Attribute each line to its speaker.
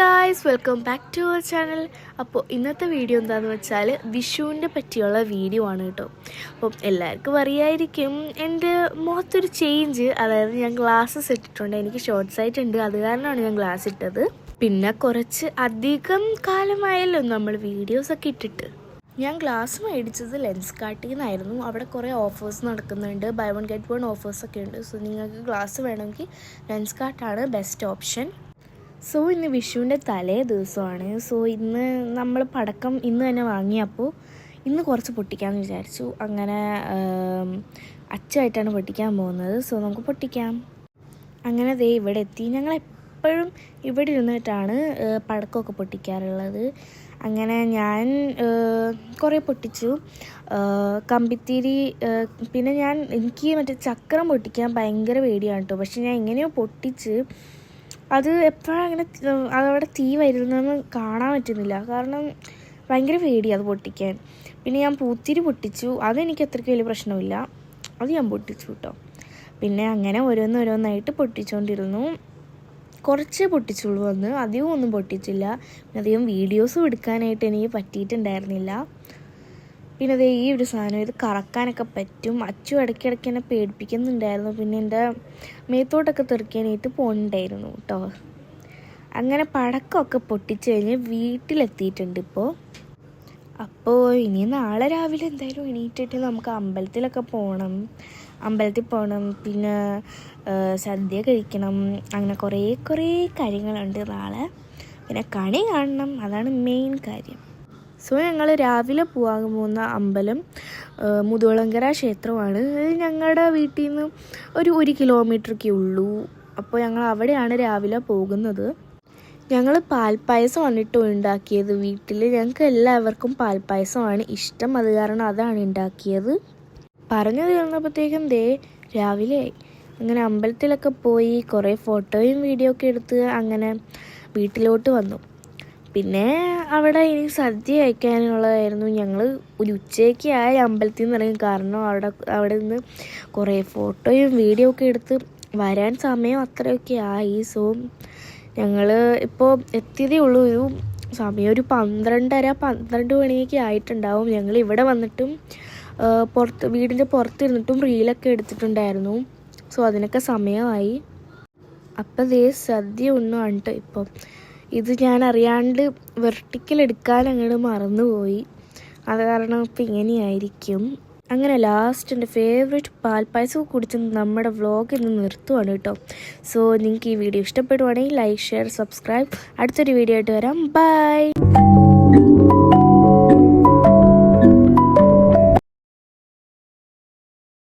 Speaker 1: Guys, welcome back to our channel. അപ്പോൾ ഇന്നത്തെ video എന്താണെന്ന് വെച്ചാൽ വിഷുവിൻ്റെ പറ്റിയുള്ള വീഡിയോ ആണ് കേട്ടോ. അപ്പം എല്ലാവർക്കും അറിയായിരിക്കും എൻ്റെ മുഖത്തൊരു ചേഞ്ച്, അതായത് ഞാൻ ഗ്ലാസ്സസ് ഇട്ടിട്ടുണ്ട്. എനിക്ക് ഷോർട്ട് സൈറ്റ് ഉണ്ട്, അത് കാരണമാണ് ഞാൻ ഗ്ലാസ് ഇട്ടത്. പിന്നെ കുറച്ച് അധികം കാലമായല്ലോ നമ്മൾ വീഡിയോസൊക്കെ ഇട്ടിട്ട്. ഞാൻ ഗ്ലാസ് മേടിച്ചത് ലെൻസ് കാർട്ടിൽ നിന്നായിരുന്നു. അവിടെ കുറേ ഓഫേഴ്സ് നടക്കുന്നുണ്ട്, ബൈ വൺ ഗെറ്റ് വൺ ഓഫേഴ്സൊക്കെ ഉണ്ട്. സോ നിങ്ങൾക്ക് ഗ്ലാസ് വേണമെങ്കിൽ ലെൻസ് കാർട്ടാണ് ബെസ്റ്റ് ഓപ്ഷൻ. സോ ഇന്ന് വിഷുവിൻ്റെ തലേ ദിവസമാണ്. സോ ഇന്ന് നമ്മൾ പടക്കം ഇന്ന് തന്നെ വാങ്ങിയപ്പോൾ ഇന്ന് കുറച്ച് പൊട്ടിക്കാമെന്ന് വിചാരിച്ചു. അങ്ങനെ അച്ഛനായിട്ടാണ് പൊട്ടിക്കാൻ പോകുന്നത്. സോ നമുക്ക് പൊട്ടിക്കാം. അങ്ങനെ ദേ ഇവിടെ എത്തി. ഞങ്ങളെപ്പോഴും ഇവിടെ ഇരുന്നിട്ടാണ് പടക്കമൊക്കെ പൊട്ടിക്കാറുള്ളത്. അങ്ങനെ ഞാൻ കുറേ പൊട്ടിച്ചു. കമ്പിത്തിരി, പിന്നെ എനിക്ക് മറ്റേ ചക്രം പൊട്ടിക്കാൻ ഭയങ്കര പേടിയാണ് കേട്ടോ. പക്ഷെ ഞാൻ എങ്ങനെയോ പൊട്ടിച്ച് അത് എപ്പോഴാണ് അങ്ങനെ അതവിടെ തീ വരുന്നതെന്ന് കാണാൻ പറ്റുന്നില്ല, കാരണം ഭയങ്കര പേടിയാണ് അത് പൊട്ടിക്കാൻ. പിന്നെ ഞാൻ പൂത്തിരി പൊട്ടിച്ചു, അതെനിക്ക് അത്രയ്ക്ക് വലിയ പ്രശ്നമില്ല, അത് ഞാൻ പൊട്ടിച്ചു കേട്ടോ. പിന്നെ അങ്ങനെ ഓരോന്നായിട്ട് പൊട്ടിച്ചുകൊണ്ടിരുന്നു. കുറച്ച് പൊട്ടിച്ചുള്ളൂ, അധികം ഒന്നും പൊട്ടിച്ചില്ല. പിന്നെ അധികം വീഡിയോസും എടുക്കാനായിട്ട് എനിക്ക് പറ്റിയിട്ടുണ്ടായിരുന്നില്ല. പിന്നെ അതേ ഈ ഒരു സാധനം, ഇത് കറക്കാനൊക്കെ പറ്റും. അച്ചു ഇടയ്ക്കിടയ്ക്ക് എന്നെ പേടിപ്പിക്കുന്നുണ്ടായിരുന്നു. പിന്നെ എൻ്റെ മേത്തോട്ടൊക്കെ തെറിക്കാനായിട്ട് പോകുന്നുണ്ടായിരുന്നു കേട്ടോ. അങ്ങനെ പടക്കമൊക്കെ പൊട്ടിച്ച് കഴിഞ്ഞ് വീട്ടിലെത്തിയിട്ടുണ്ട് ഇപ്പോൾ. അപ്പോൾ ഇനി നാളെ രാവിലെ എന്തായാലും എണീറ്റിട്ട് നമുക്ക് അമ്പലത്തിൽ പോകണം. പിന്നെ സദ്യ കഴിക്കണം. അങ്ങനെ കുറേ കാര്യങ്ങളുണ്ട് നാളെ. പിന്നെ കണി കാണണം, അതാണ് മെയിൻ കാര്യം. സോ ഞങ്ങൾ രാവിലെ പോകാൻ പോകുന്ന അമ്പലം മുതുകുളങ്ങര ക്ഷേത്രമാണ്. ഞങ്ങളുടെ വീട്ടിൽ നിന്ന് ഒരു 1 കിലോമീറ്ററൊക്കെ ഉള്ളൂ. അപ്പോൾ ഞങ്ങൾ അവിടെയാണ് രാവിലെ പോകുന്നത്. ഞങ്ങൾ പാൽപ്പായസമാണ് കേട്ടോ ഉണ്ടാക്കിയത് വീട്ടിൽ. ഞങ്ങൾക്ക് എല്ലാവർക്കും പാൽപ്പായസമാണ് ഇഷ്ടം, അത് കാരണം അതാണ് ഉണ്ടാക്കിയത്. പറഞ്ഞു തീർന്നപ്പോഴത്തേക്കും രാവിലെ അങ്ങനെ അമ്പലത്തിലൊക്കെ പോയി കുറേ ഫോട്ടോയും വീഡിയോ ഒക്കെ എടുത്ത് അങ്ങനെ വീട്ടിലോട്ട് വന്നു. പിന്നെ അവിടെ ഇനി സദ്യ കഴിക്കാനുള്ളതായിരുന്നു. ഞങ്ങൾ ഒരു ഉച്ചയ്ക്ക് ആയി അമ്പലത്തിൽ നിന്ന് ഇറങ്ങി, കാരണം അവിടെ നിന്ന് കുറേ ഫോട്ടോയും വീഡിയോ ഒക്കെ എടുത്ത് വരാൻ സമയം അത്രയൊക്കെ ആയി. സോ ഞങ്ങൾ ഇപ്പോൾ എത്തിയതേ ഉള്ളൂ. ഒരു സമയം ഒരു 12 മണിയൊക്കെ ആയിട്ടുണ്ടാവും. ഞങ്ങൾ ഇവിടെ വന്നിട്ടും വീടിൻ്റെ പുറത്തിരുന്നിട്ടും റീലൊക്കെ എടുത്തിട്ടുണ്ടായിരുന്നു. സോ അതിനൊക്കെ സമയമായി. അപ്പം സദ്യ ഒന്നുമാണ് കേട്ടോ ഇപ്പോൾ. ഇത് ഞാൻ അറിയാണ്ട് വെർട്ടിക്കൽ എടുക്കാൻ അങ്ങോട്ട് മറന്നുപോയി, അത് കാരണം ഇപ്പം ഇങ്ങനെയായിരിക്കും. അങ്ങനെ ലാസ്റ്റ് എൻ്റെ ഫേവറേറ്റ് പാൽപ്പായസം കുടിച്ച് നമ്മുടെ വ്ളോഗ് ഇന്ന് നിർത്തുവാണ് കേട്ടോ. സോ നിങ്ങൾക്ക് ഈ വീഡിയോ ഇഷ്ടപ്പെടുവാണെങ്കിൽ ലൈക്ക്, ഷെയർ, സബ്സ്ക്രൈബ്. അടുത്തൊരു വീഡിയോ ആയിട്ട് വരാം. ബൈ.